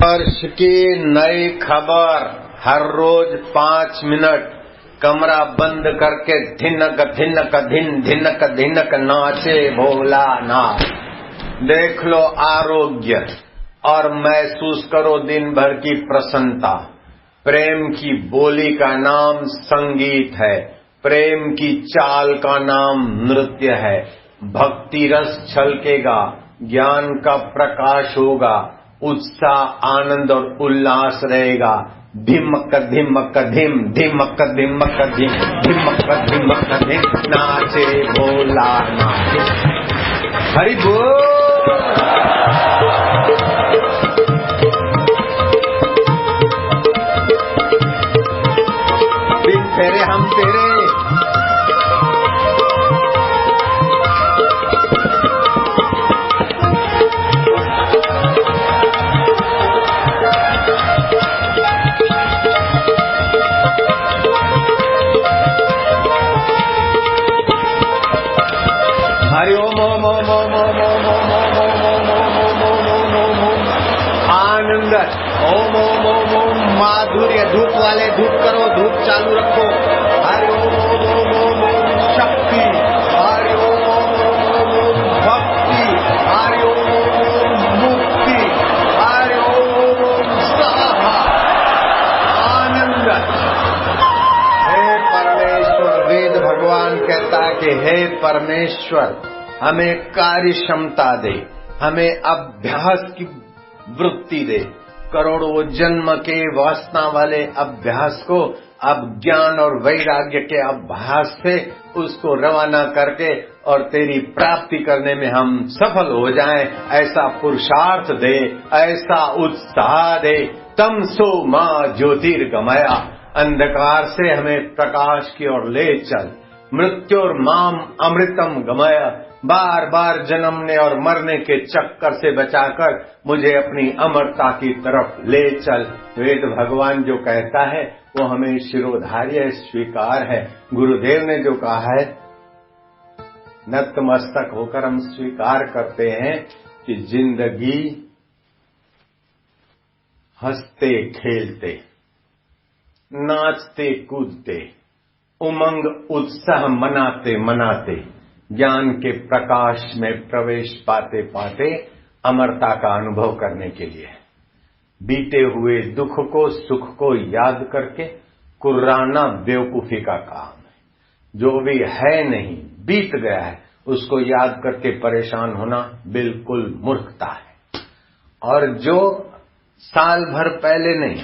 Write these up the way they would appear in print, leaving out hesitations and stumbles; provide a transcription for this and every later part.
वर्ष की नई खबर हर रोज 5 मिनट कमरा बंद करके धिनक धिनक धिनक धिनक नाचे भोलानाथ। देख लो आरोग्य और महसूस करो दिन भर की प्रसन्नता। प्रेम की बोली का नाम संगीत है, प्रेम की चाल का नाम नृत्य है। भक्ति रस छलकेगा, ज्ञान का प्रकाश होगा, उत्साह आनंद और उल्लास रहेगा। धिमक धिमक धिम धिमक धिमक धिम धिमक धिमक धिम नाचे भोला नाचे। हरि बोल। दिन तेरे हम तेरे। हरि ओम ओम ओम ओम ओम ओम ओम ओम ओम ओम ओम ओम ओम ओम ओम आनंद ओम ओम ओम ओम माधुर्य। धूप वाले धूप करो, धूप चालू रखो। हरि ओम ओम ओम ओम ओम शक्ति। हरि ओम ओम ओम ओम ओम भक्ति। हरि ओम ओम ओम मुक्ति। हरि ओम ओम ओम स्वाहा आनंद। हे परमेश्वर, वेद भगवान कहता है कि हे परमेश्वर हमें कार्य क्षमता दे, हमें अभ्यास की वृत्ति दे। करोड़ों जन्म के वासना वाले अभ्यास को अब ज्ञान और वैराग्य के अभ्यास से उसको रवाना करके और तेरी प्राप्ति करने में हम सफल हो जाएं, ऐसा पुरुषार्थ दे, ऐसा उत्साह दे। तमसो मां ज्योतिर्गमया, अंधकार से हमें प्रकाश की ओर ले चल। मृत्योर माम अमृतम गमय, बार बार जन्मने और मरने के चक्कर से बचाकर मुझे अपनी अमरता की तरफ ले चल। वेद भगवान जो कहता है वो हमें शिरोधार्य स्वीकार है। गुरुदेव ने जो कहा है नतमस्तक होकर हम स्वीकार करते हैं कि जिंदगी हंसते खेलते नाचते कूदते उमंग उत्साह मनाते मनाते ज्ञान के प्रकाश में प्रवेश पाते पाते अमरता का अनुभव करने के लिए बीते हुए दुख को सुख को याद करके कुर्राना बेवकूफी का काम है। जो भी है नहीं बीत गया है उसको याद करके परेशान होना बिल्कुल मूर्खता है। और जो साल भर पहले नहीं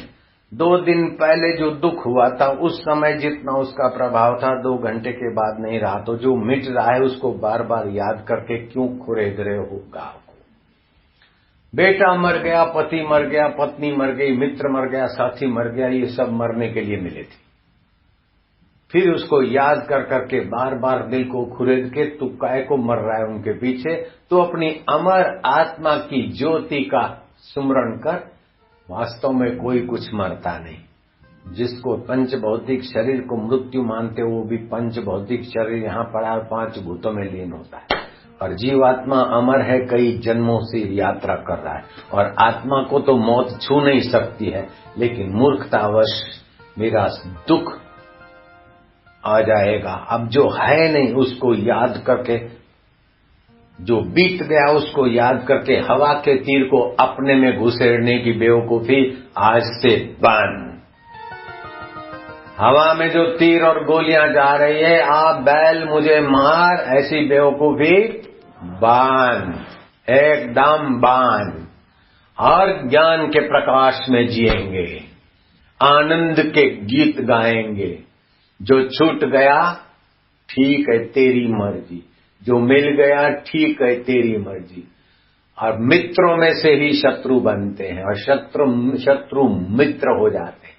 2 दिन पहले जो दुख हुआ था उस समय जितना उसका प्रभाव था 2 घंटे के बाद नहीं रहा। तो जो मिट रहा है उसको बार बार याद करके क्यों खुरेद रहे हो गांव को। बेटा मर गया, पति मर गया, पत्नी मर गई, मित्र मर गया, साथी मर गया, ये सब मरने के लिए मिले थे। फिर उसको याद कर करके बार बार दिल को खुरेद के तू काय को मर रहा है उनके पीछे। तो अपनी अमर आत्मा की ज्योति का सुमरण कर। वास्तव में कोई कुछ मरता नहीं। जिसको पंच भौतिक शरीर को मृत्यु मानते वो भी पंच भौतिक शरीर यहाँ पड़ा 5 भूतों में लीन होता है। और जीवात्मा अमर है, कई जन्मों से यात्रा कर रहा है। और आत्मा को तो मौत छू नहीं सकती है, लेकिन मूर्खतावश मेरा दुख आ जाएगा। अब जो है नहीं उसको याद करके, जो बीत गया उसको याद करके हवा के तीर को अपने में घुसेड़ने की बेवकूफी आज से बंद। हवा में जो तीर और गोलियां जा रही है, आप बैल मुझे मार, ऐसी बेवकूफी बंद, एकदम बंद। और ज्ञान के प्रकाश में जिएंगे, आनंद के गीत गाएंगे। जो छूट गया ठीक है तेरी मर्जी, जो मिल गया ठीक है तेरी मर्जी। और मित्रों में से ही शत्रु बनते हैं और शत्रु मित्र हो जाते हैं।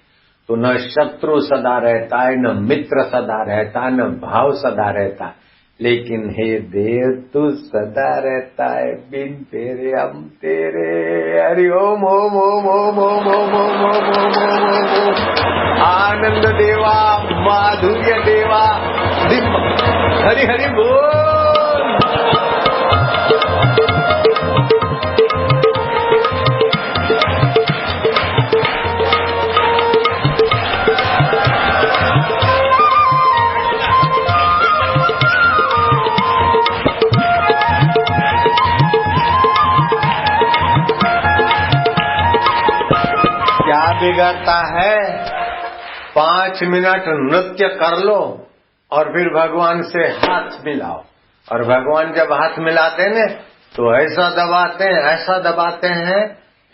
तो न शत्रु सदा रहता है, न मित्र सदा रहता है, न भाव सदा रहता है। लेकिन हे देव तू सदा रहता है, बिन तेरे हम तेरे। हरि ओम ओम ओम ओम ओम ओम ओम ओम ओम ओम ओम आनंद देवा, माधुर्य देवा, हरि हरि बोल। क्या बिगड़ता है? 5 मिनट नृत्य कर लो और फिर भगवान से हाथ मिलाओ। और भगवान जब हाथ मिलाते हैं तो ऐसा दबाते हैं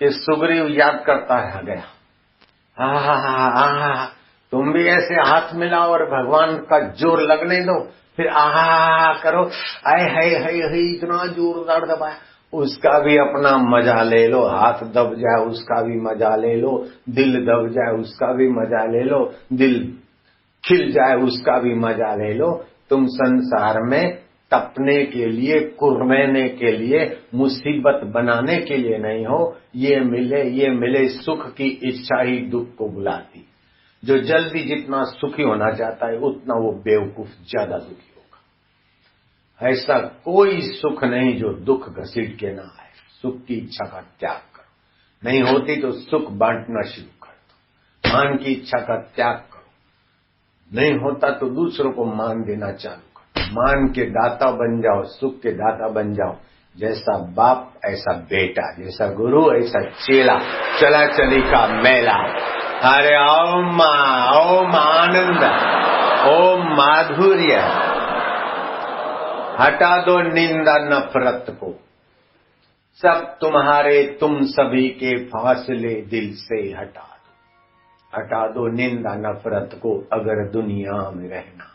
कि सुग्रीव याद करता है गया। तुम भी ऐसे हाथ मिलाओ और भगवान का जोर लगने दो, फिर करो, आए है इतना जोरदार दबाया, उसका भी अपना मजा ले लो। हाथ दब जाए उसका भी मजा ले लो, दिल दब जाए उसका भी मजा ले लो, दिल खिल जाए उसका भी मजा ले लो। तुम संसार में तपने के लिए, कुर्रने के लिए, मुसीबत बनाने के लिए नहीं हो। ये मिले सुख की इच्छा ही दुख को बुलाती। जो जल्दी जितना सुखी होना चाहता है उतना वो बेवकूफ ज्यादा दुखी होगा। ऐसा कोई सुख नहीं जो दुख घसीट के ना आए। सुख की इच्छा का त्याग करो। नहीं होती तो सुख बांटना शुरू कर दो। मान की इच्छा का त्याग करो। नहीं होता तो दूसरों को मान देना चालू करो। मान के दाता बन जाओ, सुख के दाता बन जाओ। जैसा बाप ऐसा बेटा, जैसा गुरु ऐसा चेला, चला चली का मेला। अरे ओम आनंद, ओम माधुर्य। हटा दो निंदा नफरत को, सब तुम्हारे तुम सभी के फासले दिल से हटा दो निंदा नफरत को अगर दुनिया में रहना।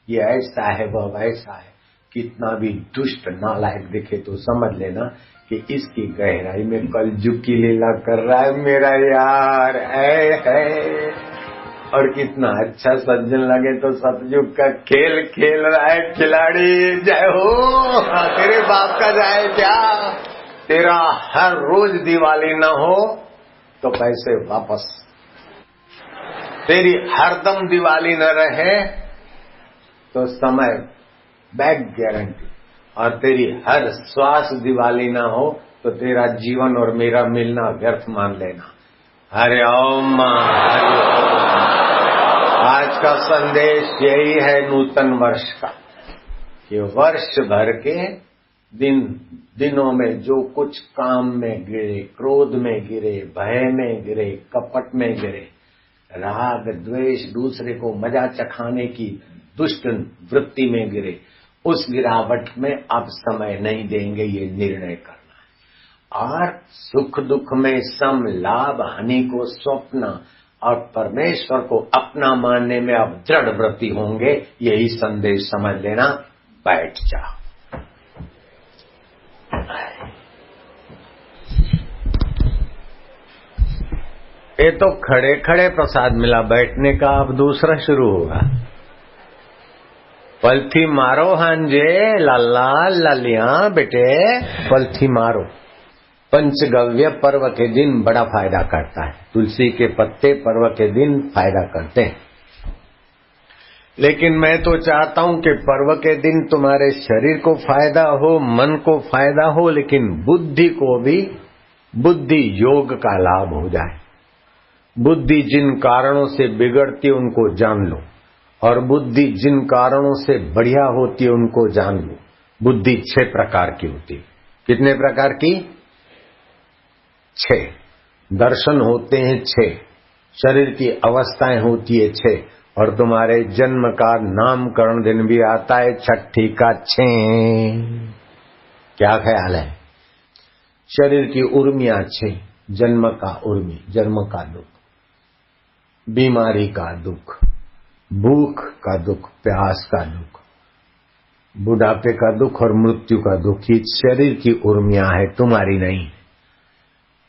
ये ऐसा है वह वैसा है, कितना भी दुष्ट नालायक दिखे तो समझ लेना कि इसकी गहराई में कलयुग की लीला कर रहा है मेरा यार है। और कितना अच्छा सज्जन लगे तो सतयुग का खेल खेल रहा है खिलाड़ी। जय हो, तेरे बाप का जाए क्या? तेरा हर रोज दिवाली न हो तो पैसे वापस। तेरी हरदम दिवाली न रहे तो समय बैक गारंटी। और तेरी हर श्वास दिवाली ना हो तो तेरा जीवन और मेरा मिलना व्यर्थ मान लेना। हरि ओम। आज का संदेश यही है नूतन वर्ष का, कि वर्ष भर के दिनों में जो कुछ काम में गिरे, क्रोध में गिरे, भय में गिरे, कपट में गिरे, राग द्वेष, दूसरे को मजा चखाने की दुष्ट वृत्ति में गिरे, उस गिरावट में अब समय नहीं देंगे, ये निर्णय करना है। और सुख दुख में सम, लाभ हानि को स्वप्न और परमेश्वर को अपना मानने में अब दृढ़ व्रती होंगे। यही संदेश समझ लेना। बैठ जाओ। ये तो खड़े खड़े प्रसाद मिला, बैठने का अब दूसरा शुरू होगा। पलथी मारो हांजे, लाला लालिया बेटे, पलथी मारो। पंचगव्य पर्व के दिन बड़ा फायदा करता है। तुलसी के पत्ते पर्व के दिन फायदा करते हैं। लेकिन मैं तो चाहता हूं कि पर्व के दिन तुम्हारे शरीर को फायदा हो, मन को फायदा हो, लेकिन बुद्धि को भी बुद्धि योग का लाभ हो जाए। बुद्धि जिन कारणों से बिगड़ती है उनको जान लो, और बुद्धि जिन कारणों से बढ़िया होती है उनको जान लो। बुद्धि 6 प्रकार की होती है। कितने प्रकार की? 6। दर्शन होते हैं 6, शरीर की अवस्थाएं होती है 6, और तुम्हारे जन्म का नामकरण दिन भी आता है 6 का 6। क्या ख्याल है? शरीर की उर्मियां 6, जन्म का उर्मी, जन्म का दुख, बीमारी का दुख, भूख का दुख, प्यास का दुख, बुढ़ापे का दुख और मृत्यु का दुख। ये शरीर की उर्मियां है, तुम्हारी नहीं।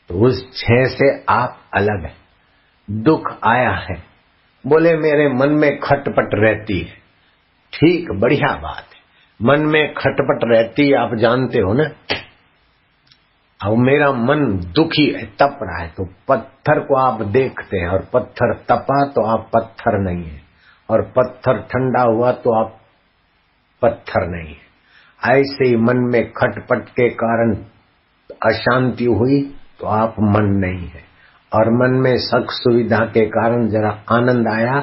तो उस 6 से आप अलग है। दुख आया है, बोले मेरे मन में खटपट रहती है। ठीक, बढ़िया बात है। मन में खटपट रहती है, आप जानते हो ना। अब मेरा मन दुखी है, तप रहा है, तो पत्थर को आप देखते हैं, और पत्थर तपा तो आप पत्थर नहीं है, और पत्थर ठंडा हुआ तो आप पत्थर नहीं है। ऐसे ही मन में खटपट के कारण अशांति हुई तो आप मन नहीं है, और मन में सुख सुविधा के कारण जरा आनंद आया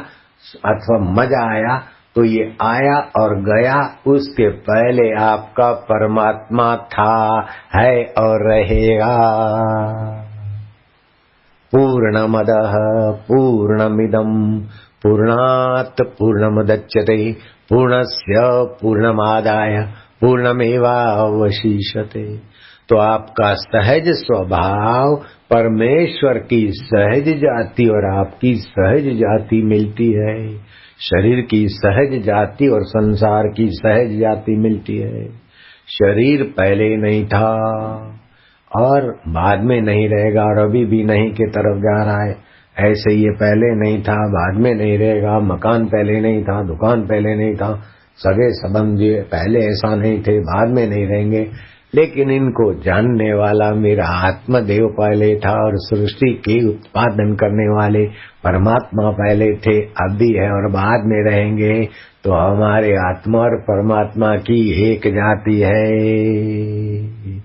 अथवा मजा आया तो ये आया और गया, उसके पहले आपका परमात्मा था, है और रहेगा। पूर्णमदः पूर्णमिदं पूर्णात् पूर्णमुदच्यते पूर्णस्य पूर्णमादाय पूर्णमेवावशिष्यते। तो आपका सहज स्वभाव परमेश्वर की सहज जाति और आपकी सहज जाति मिलती है। शरीर की सहज जाति और संसार की सहज जाति मिलती है। शरीर पहले नहीं था और बाद में नहीं रहेगा और अभी भी नहीं के तरफ जा रहा है। ऐसे ये पहले नहीं था, बाद में नहीं रहेगा। मकान पहले नहीं था, दुकान पहले नहीं था, सगे संबंधी पहले ऐसा नहीं थे, बाद में नहीं रहेंगे। लेकिन इनको जानने वाला मेरा आत्मदेव पहले था और सृष्टि के उत्पादन करने वाले परमात्मा पहले थे, अब भी है और बाद में रहेंगे। तो हमारे आत्मा और परमात्मा की एक जाति है।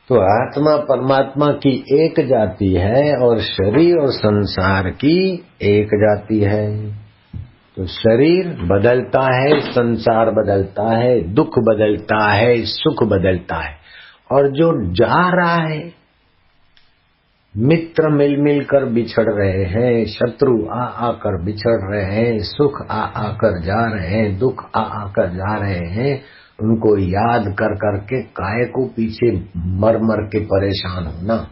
तो आत्मा परमात्मा की एक जाति है और शरीर और संसार की एक जाति है। तो शरीर बदलता है, संसार बदलता है, दुख बदलता है, सुख बदलता है। और जो जा रहा है, मित्र मिल मिल कर बिछड़ रहे हैं, शत्रु आ आकर बिछड़ रहे हैं, सुख आ आकर जा रहे हैं, दुख आ आकर जा रहे हैं, उनको याद कर करके काय को पीछे मर मर के परेशान होना।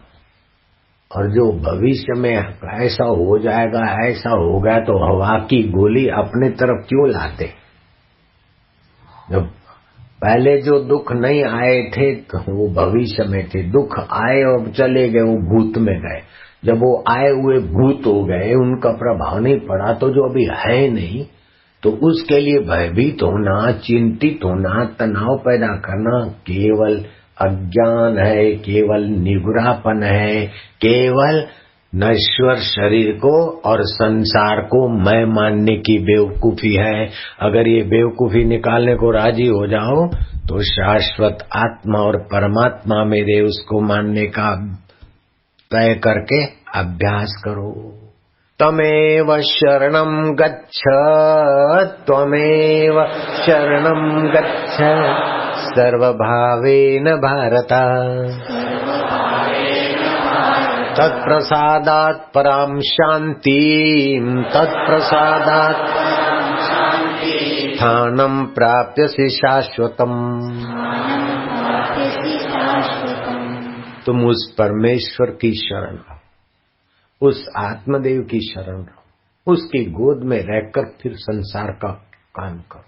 और जो भविष्य में ऐसा हो जाएगा, ऐसा होगा, तो हवा की गोली अपने तरफ क्यों लाते? जब पहले जो दुख नहीं आए थे तो वो भविष्य में थे, दुख आए और चले गए, वो भूत में गए। जब वो आए हुए भूत हो गए, उनका प्रभाव नहीं पड़ा, तो जो अभी है नहीं, तो उसके लिए भयभीत होना, चिंतित होना, तनाव पैदा करना केवल अज्ञान है, केवल निगुरापन है, केवल नश्वर शरीर को और संसार को मैं मानने की बेवकूफी है। अगर ये बेवकूफी निकालने को राजी हो जाओ तो शाश्वत आत्मा और परमात्मा मेरे उसको मानने का तय करके अभ्यास करो। त्वमेव शरणं गच्छ, त्वमेव शरणं गच्छ सर्वभावेन भारत, तत्प्रसादात् परां शान्तिं, तत्प्रसादात् स्थानं प्राप्यसि शाश्वतम्। तुम उस परमेश्वर की शरण रहो, उस आत्मदेव की शरण रहो, उसकी गोद में रहकर फिर संसार का काम करो।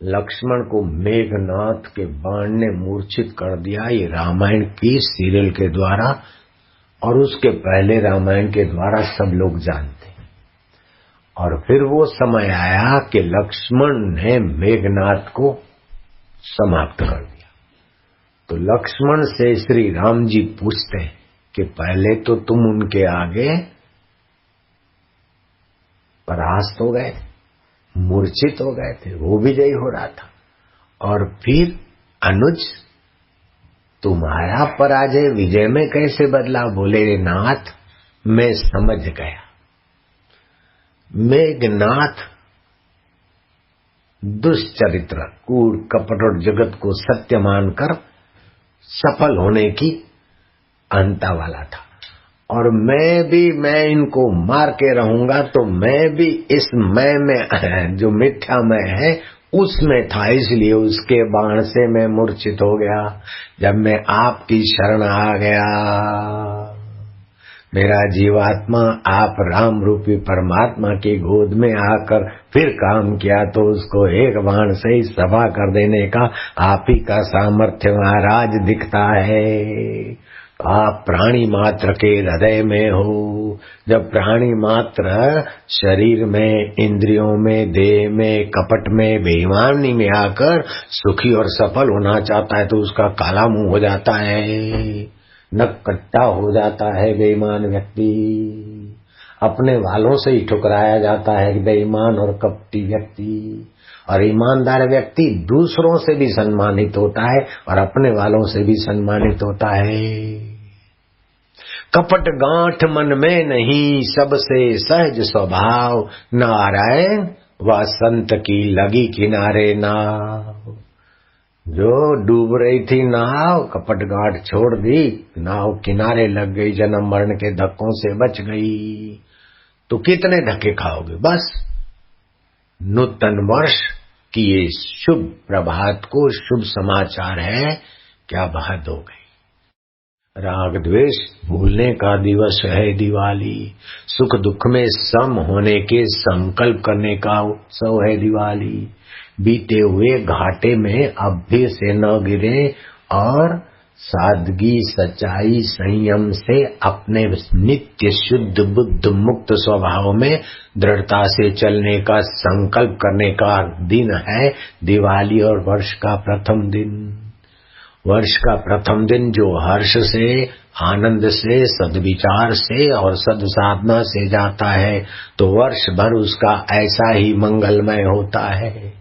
लक्ष्मण को मेघनाथ के बाण ने मूर्छित कर दिया, ये रामायण की सीरियल के द्वारा और उसके पहले रामायण के द्वारा सब लोग जानते। और फिर वो समय आया कि लक्ष्मण ने मेघनाथ को समाप्त कर दिया। तो लक्ष्मण से श्री राम जी पूछते हैं कि पहले तो तुम उनके आगे परास्त हो गए, मूर्छित हो गए थे, वो विजयी हो रहा था, और फिर अनुज तुम्हारा पराजय विजय में कैसे बदला? बोले नाथ मैं समझ गया, मेघनाथ दुष्चरित्र, कूड़ कपट और जगत को सत्य मानकर सफल होने की अंता वाला था, और मैं इनको मार के रहूंगा, तो मैं भी इस मैं में जो मिथ्या मैं है उसमें था, इसलिए उसके बाण से मैं मूर्छित हो गया। जब मैं आपकी शरण आ गया, मेरा जीवात्मा आप राम रूपी परमात्मा की गोद में आकर फिर काम किया, तो उसको एक बाण से ही सफा कर देने का आप ही का सामर्थ्य महाराज दिखता है। आप प्राणी मात्र के हृदय में हो। जब प्राणी मात्र शरीर में, इंद्रियों में, देह में, कपट में, बेईमानी में आकर सुखी और सफल होना चाहता है तो उसका काला मुंह हो जाता है, नक कट्टा हो जाता है। बेईमान व्यक्ति अपने वालों से ही ठुकराया जाता है, बेईमान और कपटी व्यक्ति। और ईमानदार व्यक्ति दूसरों से भी सम्मानित होता है और अपने वालों से भी सम्मानित होता है। कपट गांठ मन में नहीं, सबसे सहज स्वभाव, नारायण व संत की लगी किनारे नाव। जो डूब रही थी नाव, कपटघाट छोड़ दी, नाव किनारे लग गई, जन्म मरण के धक्कों से बच गई। तो कितने धक्के खाओगे? बस नूतन वर्ष की ये शुभ प्रभात को शुभ समाचार है, क्या बात हो गई। राग द्वेष भूलने का दिवस है दिवाली, सुख दुख में सम होने के संकल्प करने का उत्सव है दिवाली। बीते हुए घाटे में अब भी से न गिरे और सादगी सच्चाई संयम से अपने नित्य शुद्ध बुद्ध मुक्त स्वभाव में दृढ़ता से चलने का संकल्प करने का दिन है दिवाली। और वर्ष का प्रथम दिन, वर्ष का प्रथम दिन जो हर्ष से, आनंद से, सद्विचार से और सद साधना से जाता है तो वर्ष भर उसका ऐसा ही मंगलमय होता है।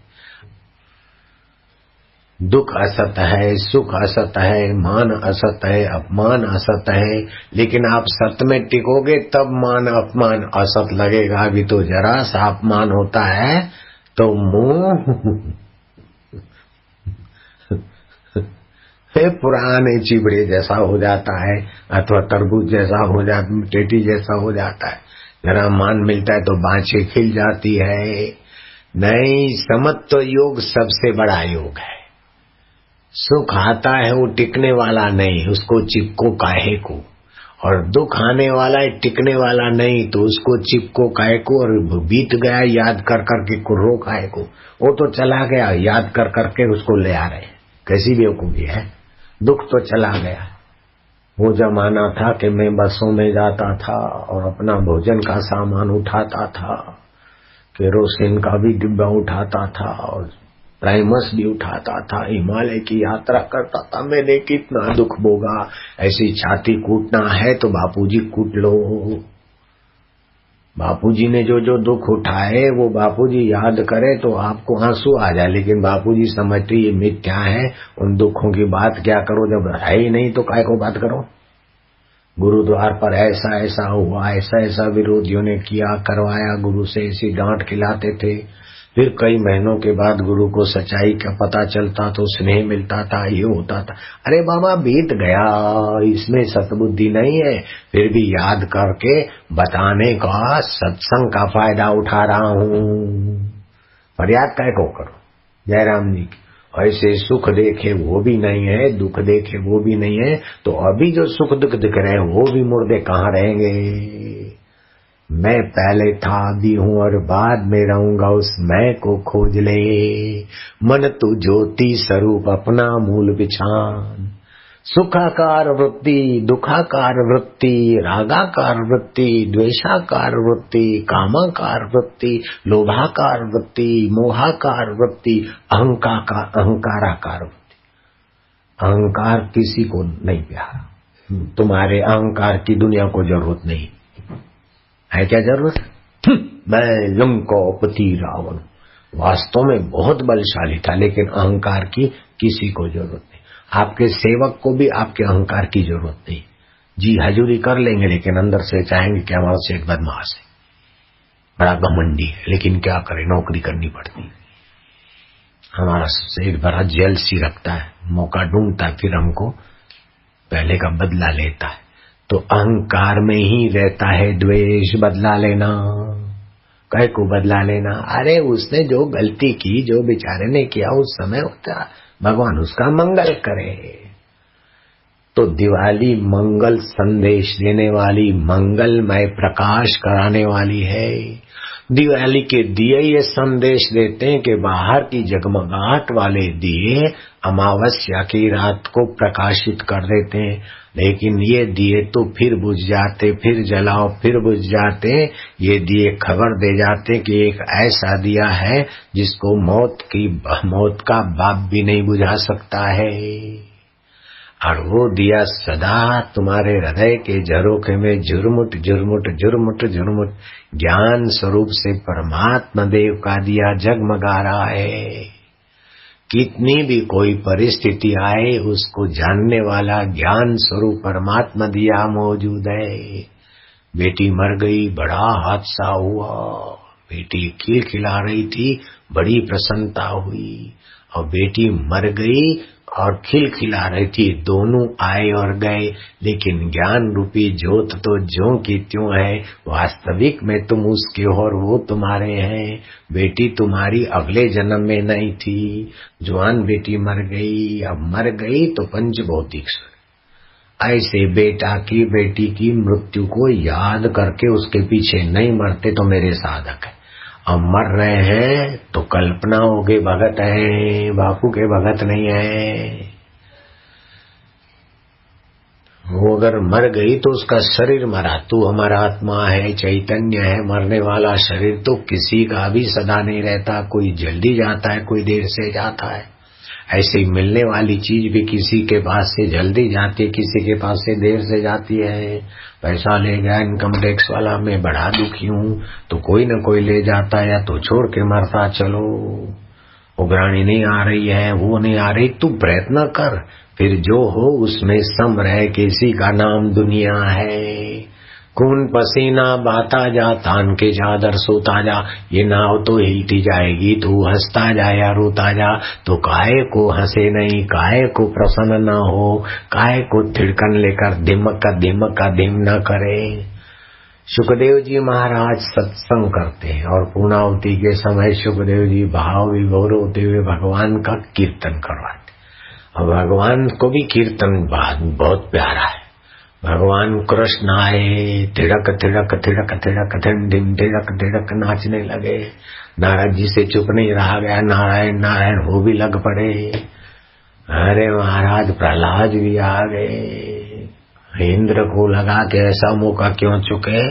दुख असत है, सुख असत है, मान असत है, अपमान असत है, लेकिन आप सत में टिकोगे तब मान अपमान असत लगेगा। अभी तो जरा सा अपमान होता है तो मुंह पुराने चिबड़े जैसा हो जाता है, अथवा तरबूज जैसा हो जाता, टेटी जैसा हो जाता है। जरा मान मिलता है तो बाँछें खिल जाती है। नहीं, समत्व योग सबसे बड़ा योग है। सुख आता है वो टिकने वाला नहीं, उसको चिपको काहे को, और दुख आने वाला है टिकने वाला नहीं, तो उसको चिपको काहे को, और बीत गया याद कर करके कुर्रो काहे को। वो तो चला गया, याद कर करके उसको ले आ रहे। कैसी बेवकूफी है। दुख तो चला गया। वो जमाना था कि मैं बसों में जाता था और अपना भोजन का सामान उठाता था, केरोसिन का भी डिब्बा उठाता था और प्राइमस भी उठाता था, हिमालय की यात्रा करता था। मैंने कितना दुख भोगा। ऐसी छाती कूटना है तो बापूजी कूट लो। बापूजी ने जो जो दुख उठाए वो बापूजी याद करे तो आपको आंसू आ जाए, लेकिन बापूजी समझते ये मिथ्या है, उन दुखों की बात क्या करो, जब है ही नहीं तो काय को बात करो। गुरुद्वार पर ऐसा ऐसा हुआ, ऐसा ऐसा विरोधियों ने किया, करवाया, गुरु से ऐसी डांट खिलाते थे। फिर कई महीनों के बाद गुरु को सच्चाई का पता चलता तो स्नेह मिलता था, ये होता था। अरे बाबा बीत गया, इसमें सतबुद्धि नहीं है, फिर भी याद करके बताने का, सत्संग का फायदा उठा रहा हूँ। फरियाद काय को करो जयराम जी की। ऐसे सुख देखे वो भी नहीं है, दुख देखे वो भी नहीं है, तो अभी जो सुख दुख दिख रहे हैं वो भी मुर्दे कहाँ रहेंगे। मैं पहले था भी हूँ और बाद में रहूंगा, उस मैं को खोज ले। मन तू ज्योति स्वरूप अपना मूल बिछान। सुखाकार वृत्ति, दुखाकार वृत्ति, रागाकार वृत्ति, द्वेषाकार वृत्ति, कामाकार वृत्ति, लोभाकार वृत्ति, मोहाकार वृत्ति, अहंकाराकार वृत्ति। अहंकार किसी को नहीं प्यारा। तुम्हारे अहंकार की दुनिया को जरूरत नहीं है। क्या जरूरत? मैं लंका पति रावण वास्तव में बहुत बलशाली था, लेकिन अहंकार की किसी को जरूरत नहीं। आपके सेवक को भी आपके अहंकार की जरूरत नहीं। जी हजूरी कर लेंगे, लेकिन अंदर से चाहेंगे कि हमारा सेठ बदमाश है, बड़ा घमंडी है, लेकिन क्या करें, नौकरी करनी पड़ती। हमारा सेठ बड़ा जेलसी रखता है, मौका ढूंढता है, फिर हमको पहले का बदला लेता है। तो अहंकार में ही रहता है द्वेष, बदला लेना। कहे को बदला लेना? अरे उसने जो गलती की, जो बेचारे ने किया उस समय होता, भगवान उसका मंगल करे। तो दिवाली मंगल संदेश देने वाली, मंगलमय प्रकाश कराने वाली है। दिवाली के दिए ये संदेश देते हैं कि बाहर की जगमगाहट वाले दिए अमावस्या की रात को प्रकाशित कर देते हैं, लेकिन ये दिए तो फिर बुझ जाते, फिर जलाओ फिर बुझ जाते। ये दिए खबर दे जाते कि एक ऐसा दिया है जिसको मौत का बाप भी नहीं बुझा सकता है। और वो दिया सदा तुम्हारे हृदय के झरोखे में झुरमुट झुरमुट झुरमुट झुरमुट ज्ञान स्वरूप से परमात्मा देव का दिया जगमगा रहा है। कितनी भी कोई परिस्थिति आए, उसको जानने वाला ज्ञान स्वरूप परमात्मा दिया मौजूद है। बेटी मर गई, बड़ा हादसा हुआ, बेटी खिलखिला रही थी, बड़ी प्रसन्नता हुई, और बेटी मर गई और खिलखिला रही थी। दोनों आए और गए, लेकिन ज्ञान रूपी ज्योत तो ज्यों की त्यों है। वास्तविक में तुम उसके हो और वो तुम्हारे हैं। बेटी तुम्हारी अगले जन्म में नहीं थी। जवान बेटी मर गई, अब मर गई तो पंच भौतिक। ऐसे बेटा की बेटी की मृत्यु को याद करके उसके पीछे नहीं मरते तो मेरे साधक है। अब मर रहे हैं तो कल्पना हो गई भगत है, बापू के भगत नहीं है। वो अगर मर गई तो उसका शरीर मरा, तू हमारा आत्मा है, चैतन्य है। मरने वाला शरीर तो किसी का भी सदा नहीं रहता, कोई जल्दी जाता है, कोई देर से जाता है। ऐसे ही मिलने वाली चीज भी किसी के पास से जल्दी जाती है, किसी के पास से देर से जाती है। पैसा ले गया इनकम टैक्स वाला, मैं बड़ा दुखी हूँ, तो कोई न कोई ले जाता है या तो छोड़ के मरता। चलो उग्राणी नहीं आ रही है, वो नहीं आ रही, तू प्रयत्न कर, फिर जो हो उसमें सम रहे। किसी का नाम दुनिया है। खून पसीना बहाता जा, तान के चादर सोता जा। ये नाव तो हिलती जाएगी, तू हंसता जा या रोता जा। तो काहे को हंसे नहीं, काहे को प्रसन्न न हो, काहे को थिड़कन लेकर दिमक का दिम न करे। सुखदेव जी महाराज सत्संग करते हैं और पूर्णाहुति के समय सुखदेव जी भाव विभोर होते हुए भगवान का कीर्तन करवाते। और भगवान को भी कीर्तन बहुत प्यारा है। भगवान कृष्ण आए, थिड़क थिड़क थिड़क थिड़क धिम धिम थिड़क थिड़क नाचने लगे। नारद जी से चुप नहीं रहा गया, नारायण नारायण वो भी लग पड़े। अरे महाराज प्रहलाद भी आ गए। इंद्र को लगा के ऐसा मौका क्यों चुके।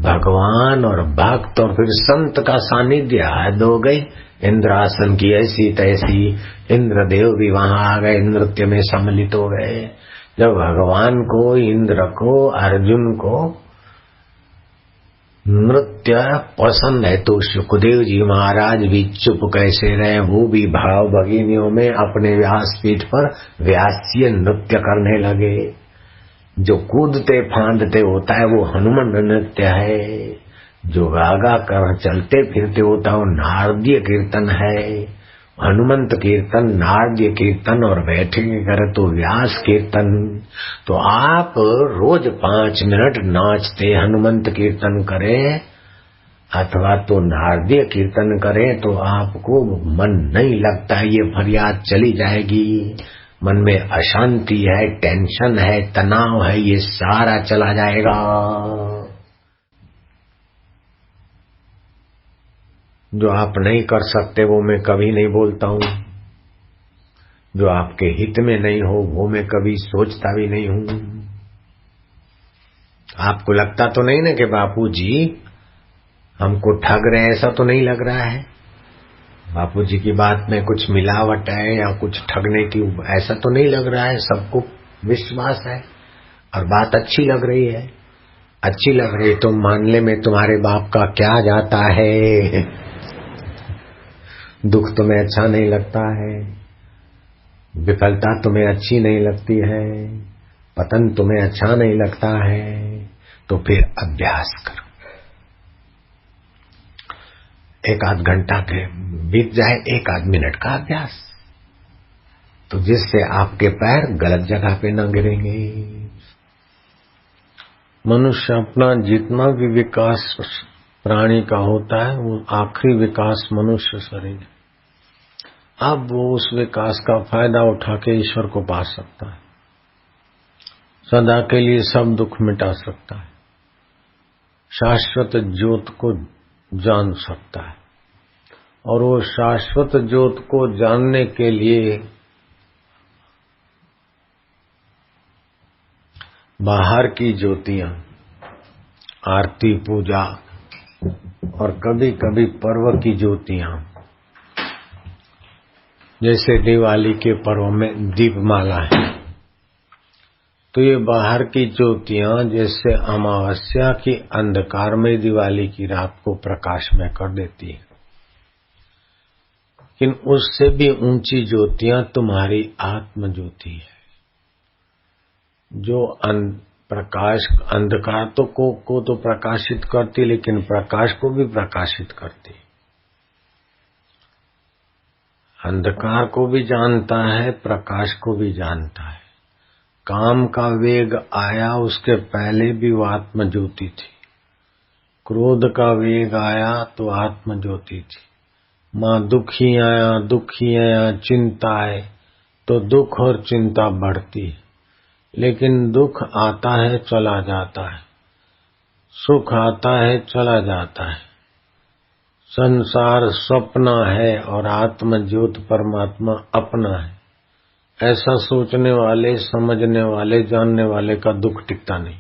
भगवान और भक्त और फिर संत का सानिध्य हद हो गई। इंद्रासन की ऐसी तैसी, इंद्रदेव भी वहां आ गए, नृत्य में सम्मिलित हो गए। जब भगवान को, इंद्र को, अर्जुन को नृत्य पसंद है तो सुखदेव जी महाराज भी चुप कैसे रहे। वो भी भाव भगिनियों में अपने व्यासपीठ पर व्यासीय नृत्य करने लगे। जो कूदते फांदते होता है वो हनुमान नृत्य है। जो गागा कर चलते फिरते होता है वो नारदीय कीर्तन है। हनुमंत कीर्तन, नारदीय कीर्तन और बैठेंगे करे तो व्यास कीर्तन। तो आप रोज 5 मिनट नाचते हनुमंत कीर्तन करें अथवा तो नारदीय कीर्तन करें तो आपको मन नहीं लगता, ये फरियाद चली जाएगी। मन में अशांति है, टेंशन है, तनाव है, ये सारा चला जाएगा। जो आप नहीं कर सकते वो मैं कभी नहीं बोलता हूँ। जो आपके हित में नहीं हो वो मैं कभी सोचता भी नहीं हूँ। आपको लगता तो नहीं ना कि बापू जी हमको ठग रहे हैं, ऐसा तो नहीं लग रहा है। बापू जी की बात में कुछ मिलावट है या कुछ ठगने की, ऐसा तो नहीं लग रहा है। सबको विश्वास है और बात अच्छी लग रही है। अच्छी लग रही तो मानने में तुम्हारे बाप का क्या जाता है। दुख तुम्हें अच्छा नहीं लगता है, विफलता तुम्हें अच्छी नहीं लगती है, पतन तुम्हें अच्छा नहीं लगता है, तो फिर अभ्यास करो। 1-8 घंटा के बीत जाए, 1-8 मिनट का अभ्यास, तो जिससे आपके पैर गलत जगह पे न गिरेंगे। मनुष्य अपना जितना भी विकास प्राणी का होता है वो आखिरी विकास मनुष्य शरीर, अब वो उस विकास का फायदा उठा के ईश्वर को पा सकता है, सदा के लिए सब दुख मिटा सकता है, शाश्वत ज्योत को जान सकता है। और वो शाश्वत ज्योत को जानने के लिए बाहर की ज्योतियां, आरती पूजा और कभी कभी पर्व की ज्योतियां, जैसे दिवाली के पर्व में दीपमाला है, तो ये बाहर की ज्योतियां जैसे अमावस्या की अंधकारमय दिवाली की रात को प्रकाश में कर देती है, लेकिन उससे भी ऊंची ज्योतियां तुम्हारी आत्म ज्योति है, जो प्रकाश अंधकार को तो प्रकाशित करती, लेकिन प्रकाश को भी प्रकाशित करती। अंधकार को भी जानता है, प्रकाश को भी जानता है। काम का वेग आया, उसके पहले भी वो आत्म ज्योति थी। क्रोध का वेग आया तो आत्म ज्योति थी। माँ दुखी आया चिंता है तो दुख और चिंता बढ़ती है, लेकिन दुख आता है चला जाता है, सुख आता है चला जाता है। संसार स्वप्न है और आत्म ज्योत परमात्मा अपना है। ऐसा सोचने वाले, समझने वाले, जानने वाले का दुख टिकता नहीं।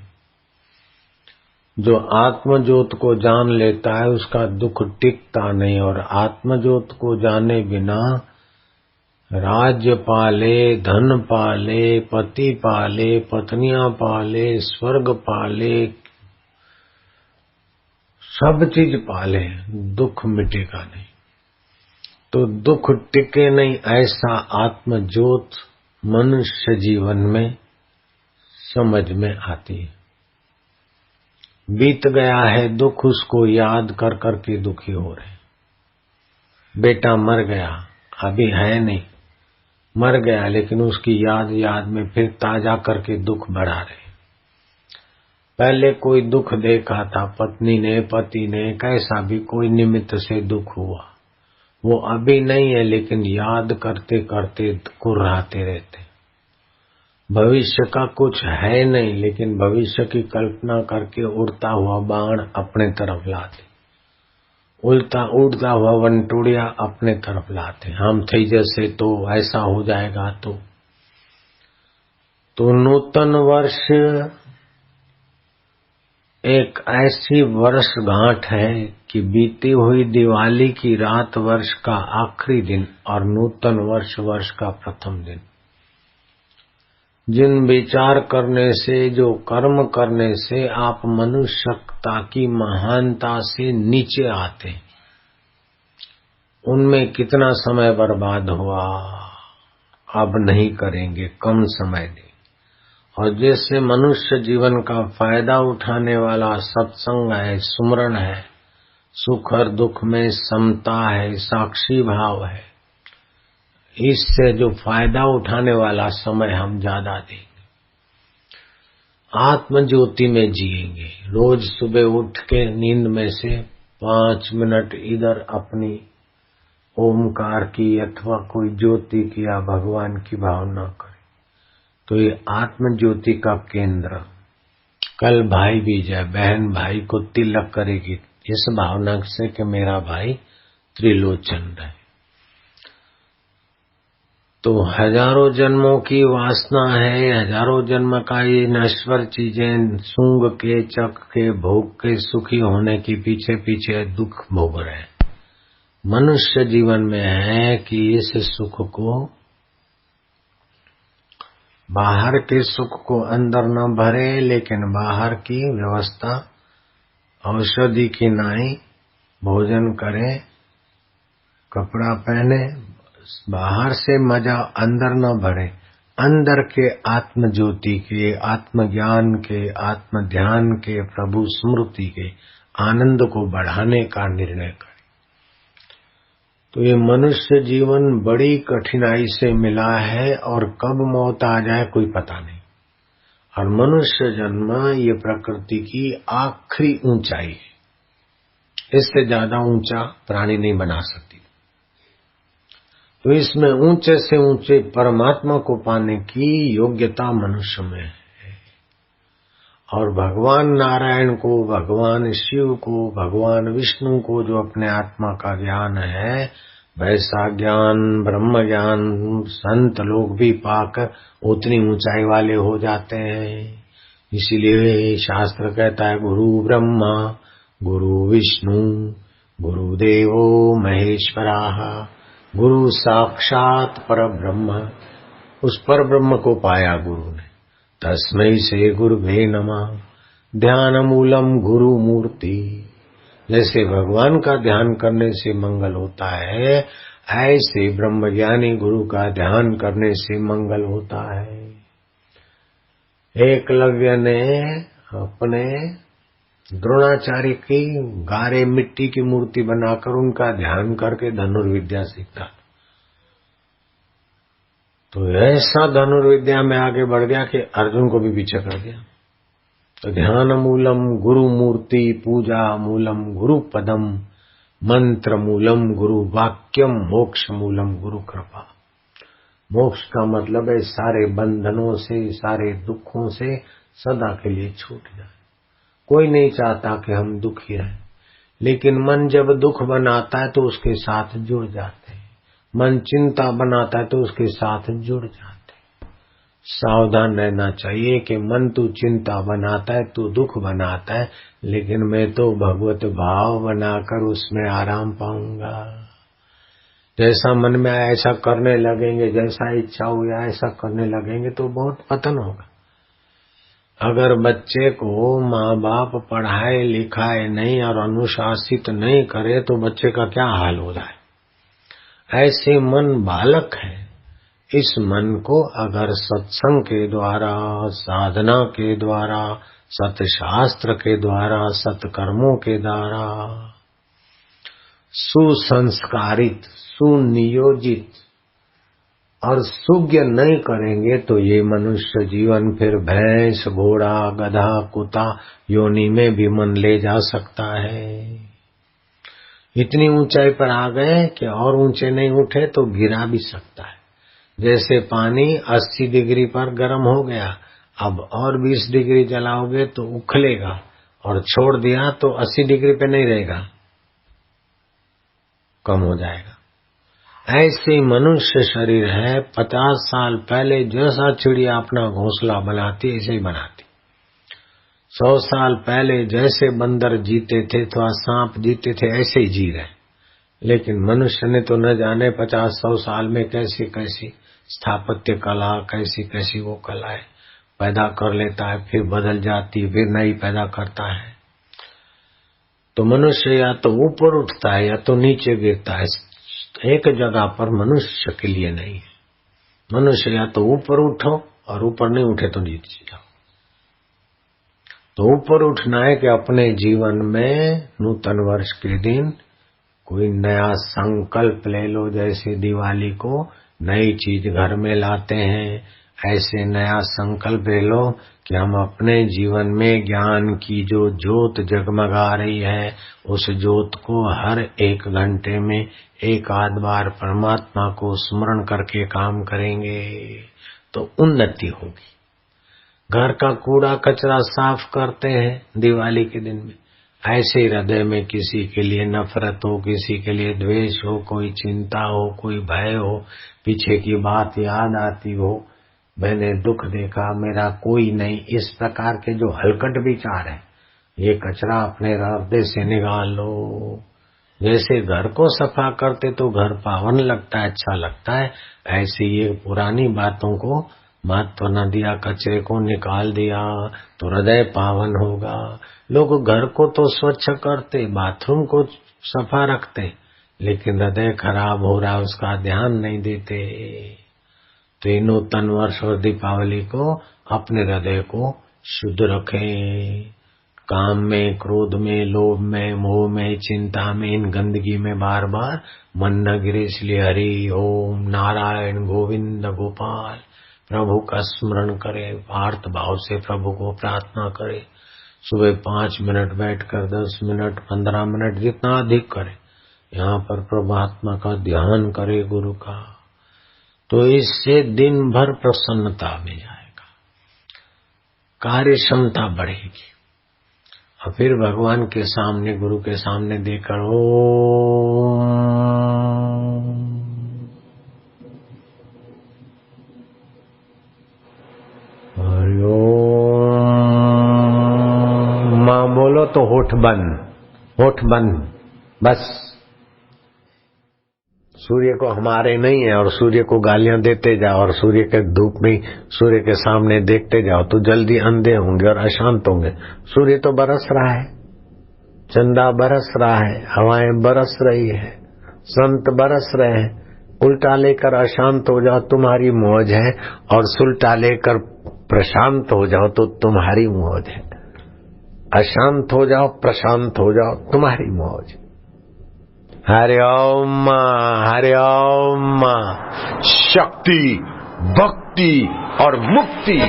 जो आत्म ज्योत को जान लेता है उसका दुख टिकता नहीं। और आत्म ज्योत को जाने बिना राज्य पाले, धन पाले, पति पाले, पत्नियां पाले, स्वर्ग पाले, सब चीज पाले, दुख मिटेगा नहीं। तो दुख टिके नहीं, ऐसा आत्म ज्योत मनुष्य जीवन में समझ में आती है। बीत गया है दुख, उसको याद कर करके दुखी हो रहे। बेटा मर गया, अभी है नहीं, मर गया, लेकिन उसकी याद में फिर ताजा करके दुख बढ़ा रहे। पहले कोई दुख देखा था, पत्नी ने, पति ने, कैसा भी कोई निमित्त से दुख हुआ, वो अभी नहीं है, लेकिन याद करते करते कुर्राते रहते। भविष्य का कुछ है नहीं, लेकिन भविष्य की कल्पना करके उड़ता हुआ बाण अपने तरफ लाते, उड़ता हुआ वनटुड़िया अपने तरफ लाते। हम थे जैसे तो ऐसा हो जाएगा। तो नूतन वर्ष एक ऐसी वर्षगांठ है कि बीती हुई दिवाली की रात वर्ष का आखिरी दिन और नूतन वर्ष का प्रथम दिन। जिन विचार करने से, जो कर्म करने से आप मनुष्यता की महानता से नीचे आते, उनमें कितना समय बर्बाद हुआ, अब नहीं करेंगे, कम समय दें। और जैसे मनुष्य जीवन का फायदा उठाने वाला सत्संग है, सुमरण है, सुख और दुख में समता है, साक्षी भाव है, इससे जो फायदा उठाने वाला समय हम ज्यादा देंगे, आत्म ज्योति में जिएंगे। रोज सुबह उठ के नींद में से 5 मिनट इधर अपनी ओमकार की अथवा कोई ज्योति की या भगवान की भावना करें, तो ये आत्म ज्योति का केंद्र। कल भाई बीज है, बहन भाई को तिलक करेगी इस भावना से कि मेरा भाई त्रिलोचन है। तो हजारों जन्मों की वासना है, हजारों जन्म का ये नश्वर चीजें सूंघ के, चख के, भोग के सुखी होने के पीछे पीछे दुख भोग रहे हैं। मनुष्य जीवन में है कि इस सुख को, बाहर के सुख को अंदर न भरे, लेकिन बाहर की व्यवस्था औषधि की नाई भोजन करे, कपड़ा पहने, बाहर से मजा अंदर न भरे। अंदर के आत्म ज्योति के, आत्म ज्ञान के, आत्म ध्यान के, प्रभु स्मृति के आनंद को बढ़ाने का निर्णय करे। तो ये मनुष्य जीवन बड़ी कठिनाई से मिला है और कब मौत आ जाए कोई पता नहीं। और मनुष्य जन्म ये प्रकृति की आखिरी ऊंचाई है, इससे ज्यादा ऊंचा प्राणी नहीं बना सकती। तो इसमें ऊंचे से ऊंचे परमात्मा को पाने की योग्यता मनुष्य में है। और भगवान नारायण को, भगवान शिव को, भगवान विष्णु को जो अपने आत्मा का ज्ञान है, वैसा ज्ञान, ब्रह्म ज्ञान संत लोग भी पाकर उतनी ऊंचाई वाले हो जाते हैं। इसीलिए शास्त्र कहता है गुरु ब्रह्मा गुरु विष्णु गुरुदेवो महेश्वराः, गुरु साक्षात परब्रह्म। उस पर ब्रह्म को पाया गुरु ने, तस्मै से गुरुवे नमः, ध्यान मूलम गुरु मूर्ति। जैसे भगवान का ध्यान करने से मंगल होता है, ऐसे ब्रह्मज्ञानी गुरु का ध्यान करने से मंगल होता है। एकलव्य ने अपने द्रोणाचार्य की गारे मिट्टी की मूर्ति बनाकर उनका ध्यान करके धनुर्विद्या सीखा। तो ऐसा धनुर्विद्या में आगे बढ़ गया कि अर्जुन को भी पीछे कर दिया। तो ध्यान मूलम गुरु मूर्ति, पूजा मूलम गुरु पदम, मंत्र मूलम गुरु वाक्यम, मोक्ष मूलम गुरु कृपा। मोक्ष का मतलब है सारे बंधनों से, सारे दुखों से सदा के लिए छूट जाए। कोई नहीं चाहता कि हम दुखी रहें, लेकिन मन जब दुख बनाता है तो उसके साथ जुड़ जाते हैं। मन चिंता बनाता है तो उसके साथ जुड़ जाते हैं। सावधान रहना चाहिए कि मन तू चिंता बनाता है, तू दुख बनाता है, लेकिन मैं तो भगवत भाव बनाकर उसमें आराम पाऊंगा। जैसा मन में आया ऐसा करने लगेंगे, जैसा इच्छा हुआ ऐसा करने लगेंगे तो बहुत पतन होगा। अगर बच्चे को माँ बाप पढ़ाए लिखाए नहीं और अनुशासित नहीं करे तो बच्चे का क्या हाल हो रहा है। ऐसे मन बालक है। इस मन को अगर सत्संग के द्वारा, साधना के द्वारा, सतशास्त्र के द्वारा, सत्कर्मों के द्वारा सुसंस्कारित, सुनियोजित और सुज्ञ नहीं करेंगे तो ये मनुष्य जीवन फिर भैंस, घोड़ा, गधा, कुत्ता योनि में भी मन ले जा सकता है। इतनी ऊंचाई पर आ गए कि और ऊंचे नहीं उठे तो गिरा भी सकता है। जैसे पानी 80 डिग्री पर गर्म हो गया, अब और 20 डिग्री जलाओगे तो उखलेगा, और छोड़ दिया तो 80 डिग्री पे नहीं रहेगा, कम हो जाएगा। ऐसे मनुष्य शरीर है। 50 साल पहले जैसा चिड़िया अपना घोंसला बनाती ऐसे ही बनाती। 100 साल पहले जैसे बंदर जीते थे अथवा सांप जीते थे ऐसे ही जी रहे। लेकिन मनुष्य ने तो न जाने 50-100 साल में कैसी कैसी स्थापत्य कला, कैसी कैसी वो कलाएं पैदा कर लेता है, फिर बदल जाती है, फिर नई पैदा करता है। तो मनुष्य या तो ऊपर उठता है या तो नीचे गिरता है। एक जगह पर मनुष्य के लिए नहीं है। मनुष्य या तो ऊपर उठो और ऊपर नहीं उठे तो नीचे जाओ। तो ऊपर उठना है कि अपने जीवन में नूतन वर्ष के दिन कोई नया संकल्प ले लो। जैसे दिवाली को नई चीज घर में लाते हैं, ऐसे नया संकल्प ले लो कि हम अपने जीवन में ज्ञान की जो ज्योत जगमगा रही है उस ज्योत को हर 1 घंटे में एक आध बार परमात्मा को स्मरण करके काम करेंगे तो उन्नति होगी। घर का कूड़ा कचरा साफ करते हैं दिवाली के दिन में, ऐसे ही हृदय में किसी के लिए नफरत हो, किसी के लिए द्वेष हो, कोई चिंता हो, कोई भय हो, पीछे की बात याद आती हो, मैंने दुख देखा मेरा कोई नहीं, इस प्रकार के जो हलकट विचार है ये कचरा अपने हृदय से निकाल लो। जैसे घर को सफा करते तो घर पावन लगता है, अच्छा लगता है, ऐसे ये पुरानी बातों को महत्व न दिया, कचरे को निकाल दिया तो हृदय पावन होगा। लोग घर को तो स्वच्छ करते, बाथरूम को सफा रखते, लेकिन हृदय खराब हो रहा है उसका ध्यान नहीं देते। तो नूतन वर्ष और दीपावली को अपने हृदय को शुद्ध रखें। काम में, क्रोध में, लोभ में, मोह में, चिंता में, इन गंदगी में बार बार मन न गिरे, इसलिए हरि ओम नारायण गोविंद गोपाल प्रभु का स्मरण करें। आर्त भाव से प्रभु को प्रार्थना करें। सुबह 5 मिनट बैठकर 10 मिनट 15 मिनट जितना अधिक करें, यहाँ पर परमात्मा का ध्यान करे, गुरु का, तो इससे दिन भर प्रसन्नता में जाएगा, कार्य क्षमता बढ़ेगी। और फिर भगवान के सामने, गुरु के सामने देकर ओम हरि ओम मां बोलो तो होठ बंद बस। सूर्य को हमारे नहीं है और सूर्य को गालियां देते जाओ और सूर्य के धूप में सूर्य के सामने देखते जाओ तो जल्दी अंधे होंगे और अशांत होंगे। सूर्य तो बरस रहा है, चंदा बरस रहा है, हवाएं बरस रही है, संत बरस रहे हैं। उल्टा लेकर अशांत हो जाओ तुम्हारी मौज है, और सुलटा लेकर प्रशांत हो जाओ तो तुम्हारी मौज है। अशांत हो जाओ, प्रशांत हो जाओ, तुम्हारी मौज। हरि ओम हरि ओम। शक्ति भक्ति और मुक्ति।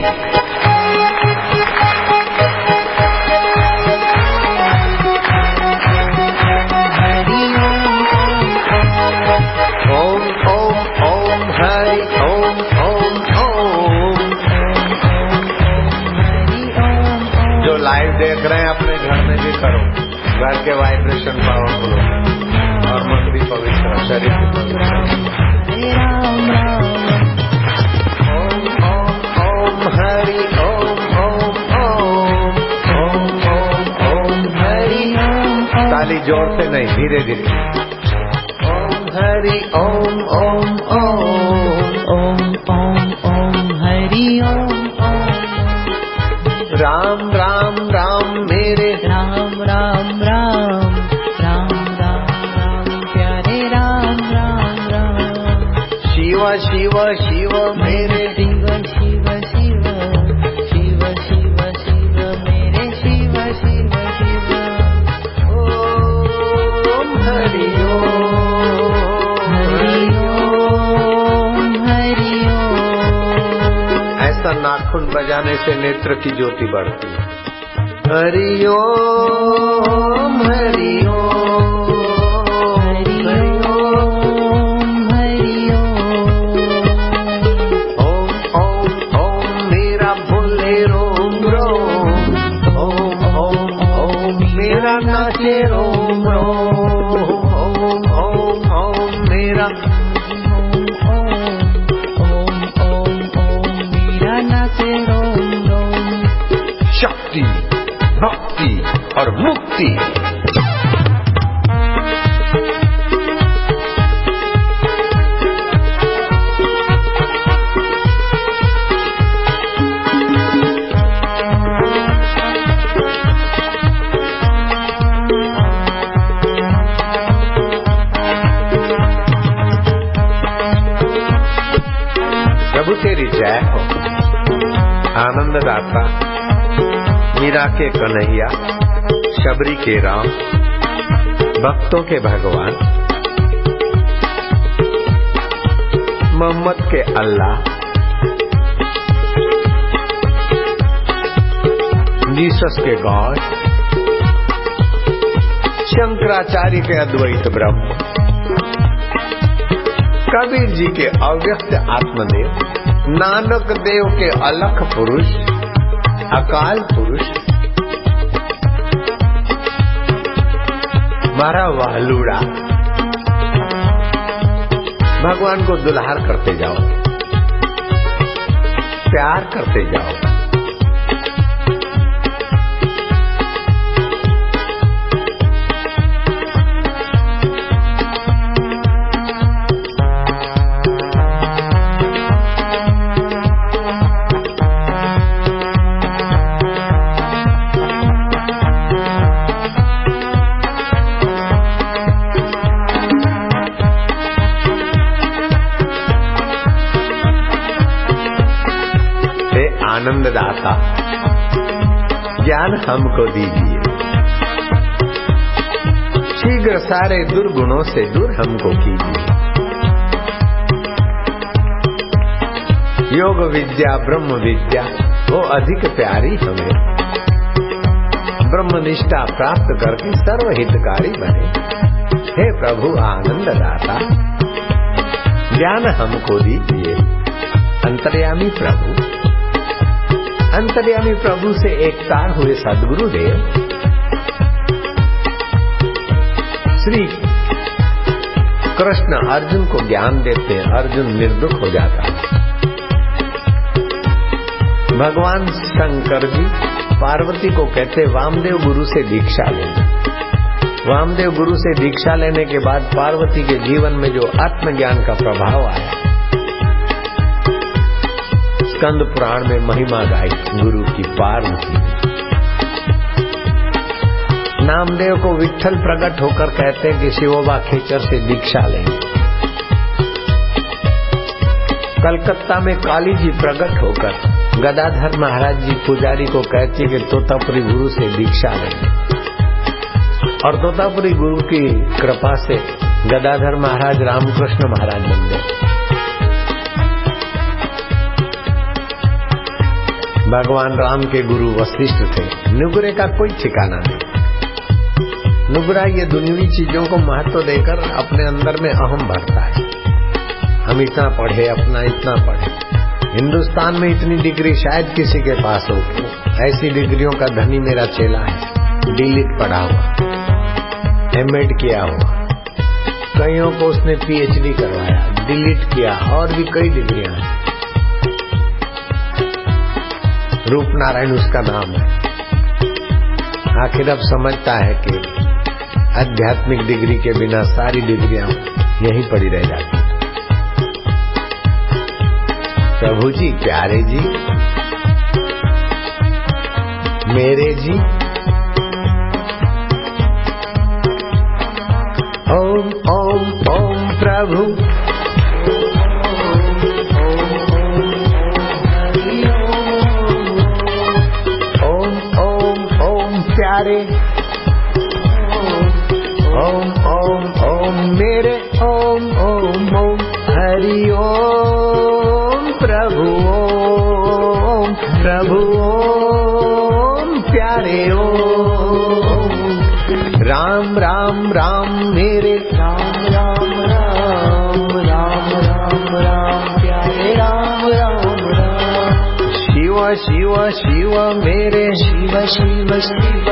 ओम ओम ओम हरि ओम ओम ओम। जो लाइव देख रहे हैं अपने घर में भी करो, घर के वाइब्रेशन पावरफुल हो और मन भी पवित्र, शरीर भी पवित्र। ओम ओम ओम हरि ओम ओम ओम ओम ओम ओम हरि। ताली जोर से नहीं, धीरे धीरे। हरि ओम ओम ओम ओम ओम ओम हरि ओम ओम। राम राम राम मेरे राम राम राम राम राम राम प्यारे राम राम राम। शिव शिव शिव मेरे शिव शिव शिव शिव शिव शिव मेरे शिव शिव शिव। ओम हरि ओम। ऐसा नाखून बजाने से नेत्र की ज्योति बढ़ती है। हरि ओम हरि ओम हरि ओम हरि ओम ओम ओम मेरा भोले रोम रोम। ओम ओम ओम मेरा नाचे रोम रोम। ओम ओम ओम मेरा शक्ति, भक्ति और मुक्ति। प्रभु तेरी जय हो। आनंददाता, मीरा के कन्हैया, शबरी के राम, भक्तों के भगवान, मोहम्मद के अल्लाह, जीसस के गॉड, शंकराचार्य के अद्वैत ब्रह्म, कबीर जी के अव्यक्त आत्मदेव, नानक देव के अलख पुरुष, अकाल पुरुष, मारा वालूड़ा। भगवान को दुलार करते जाओ, प्यार करते जाओ। आनंददाता, ज्ञान हमको दीजिए, शीघ्र सारे दुर्गुणों से दूर हमको कीजिए। योग विद्या ब्रह्म विद्या वो अधिक प्यारी हमें, ब्रह्म निष्ठा प्राप्त करके सर्वहितकारी बने। हे प्रभु आनंददाता, ज्ञान हमको दीजिए। अंतर्यामी प्रभु, अंतर्यामी प्रभु से एक तार हुए सद्गुरुदेव श्री कृष्ण अर्जुन को ज्ञान देते हैं, अर्जुन निर्दुख हो जाता है। भगवान शंकर जी पार्वती को कहते वामदेव गुरु से दीक्षा लेना। वामदेव गुरु से दीक्षा लेने के बाद पार्वती के जीवन में जो आत्मज्ञान का प्रभाव आया, स्कंद पुराण में महिमा गाई गुरु की पार्वती। नामदेव को विट्ठल प्रकट होकर कहते हैं कि शिवोबा खेचर से दीक्षा लेंगे। कलकत्ता में काली जी प्रकट होकर गदाधर महाराज जी पुजारी को कहती कि तोतापुरी गुरु से दीक्षा लेंगे, और तोतापुरी गुरु की कृपा से गदाधर महाराज रामकृष्ण महाराज बन गए। भगवान राम के गुरु वशिष्ठ थे। नुगरे का कोई ठिकाना नहीं। नुगरा ये दुनियावी चीजों को महत्व देकर अपने अंदर में अहम भरता है। हम इतना पढ़े, अपना इतना पढ़े, हिंदुस्तान में इतनी डिग्री शायद किसी के पास हो। ऐसी डिग्रियों का धनी मेरा चेला है। डीलिट पढ़ा हुआ, एमएड किया हुआ, कईयों को उसने पीएचडी करवाया, डिलीट किया, और भी कई डिग्रियां हैं। रूपनारायण उसका नाम है। आखिर अब समझता है कि आध्यात्मिक डिग्री के बिना सारी डिग्रियां यहीं पड़ी रह जाती। प्रभु जी, प्यारे जी, मेरे जी, ओम ओम ओम प्रभु, ओम ओम ओम प्यारे, ओम ओम ओम मेरे, ओम ओम ओम हरि ओम प्रभु, ओम प्रभु, ओम प्यारे, ओम राम राम राम मेरे, राम राम राम राम राम राम प्यारे, राम राम राम शिव शिव शिव मेरे, शिव शिव शिव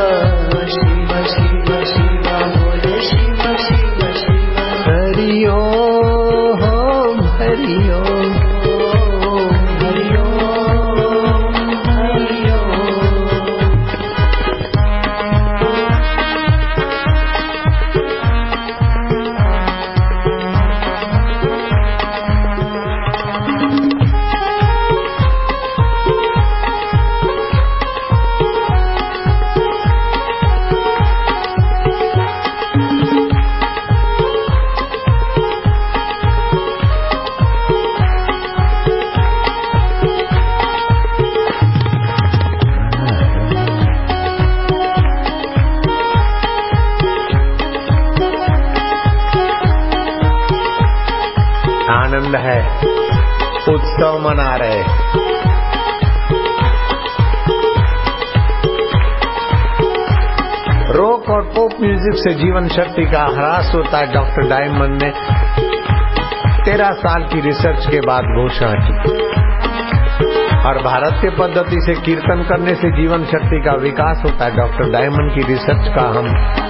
शिव शिव शिव बोले, शिव शिव शिव हरि ओम, हरि ओम, हरि ओम, हरि ओम। आनंद है, उत्सव मना रहे। रॉक और पॉप म्यूजिक से जीवन शक्ति का ह्रास होता है, डॉक्टर डायमंड ने 13 साल की रिसर्च के बाद घोषणा की। और भारतीय पद्धति से कीर्तन करने से जीवन शक्ति का विकास होता है। डॉक्टर डायमंड की रिसर्च का हम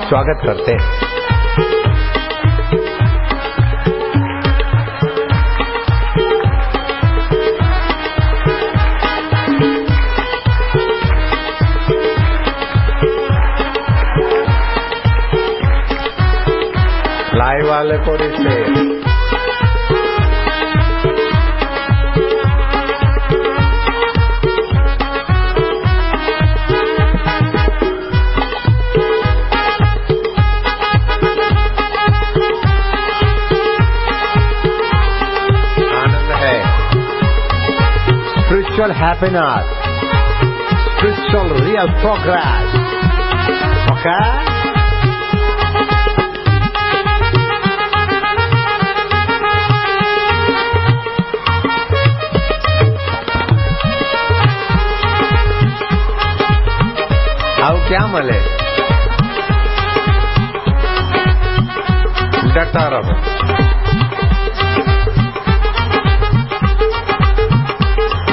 स्वागत करते हैं। लाइव वाले को रिश्ते आनंद है। Spiritual happiness, spiritual real progress. Okay, आओ क्या मले डटा रहो।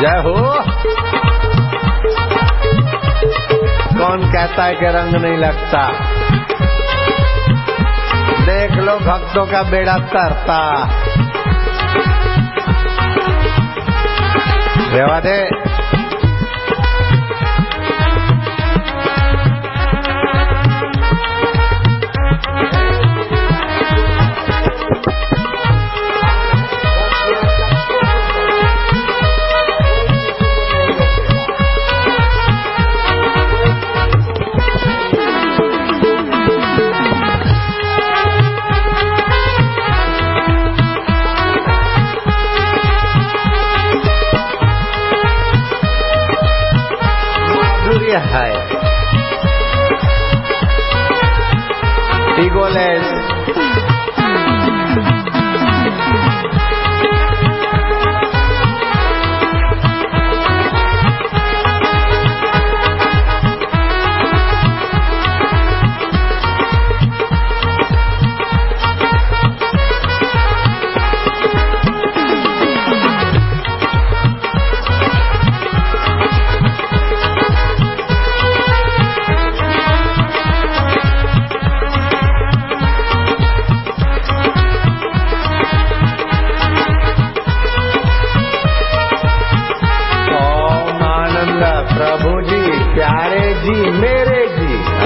जय हो। कौन कहता है कि रंग नहीं लगता? देख लो भक्तों का बेड़ा तरता। रेवा दे। है ईगोलेस,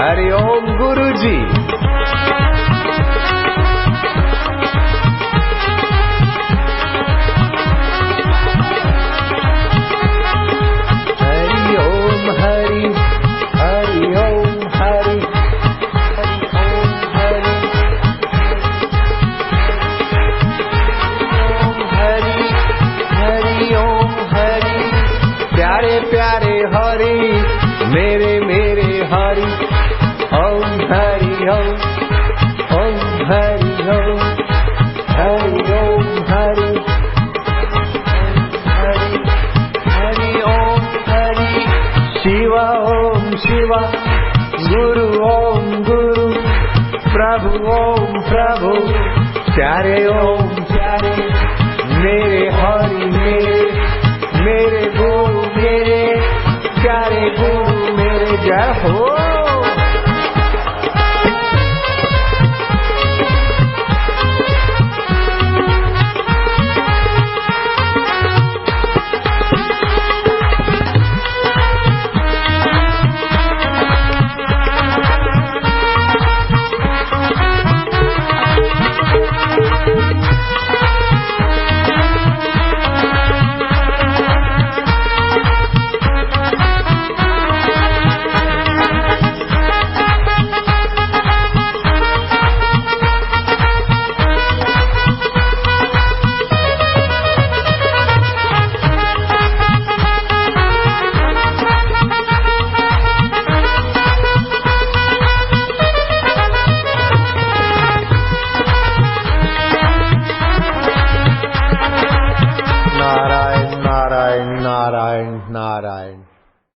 हरि ओम गुरु जी। हरि ओम हरि, हरि ओम हरि, हरि ओम हरि, प्यारे प्यारे हरि, मेरे मेरे हरि, ओम हरि ओम, ओम हरि ओम, हरि ओम हरि, हरि हरि ओम हरि, शिवा ओम शिवा, गुरु ओम गुरु, प्रभु ओम प्रभु, प्यारे ओम प्यारे, मेरे हरि मेरे गुरु मेरे, प्यारे गुरु मेरे, जय हो।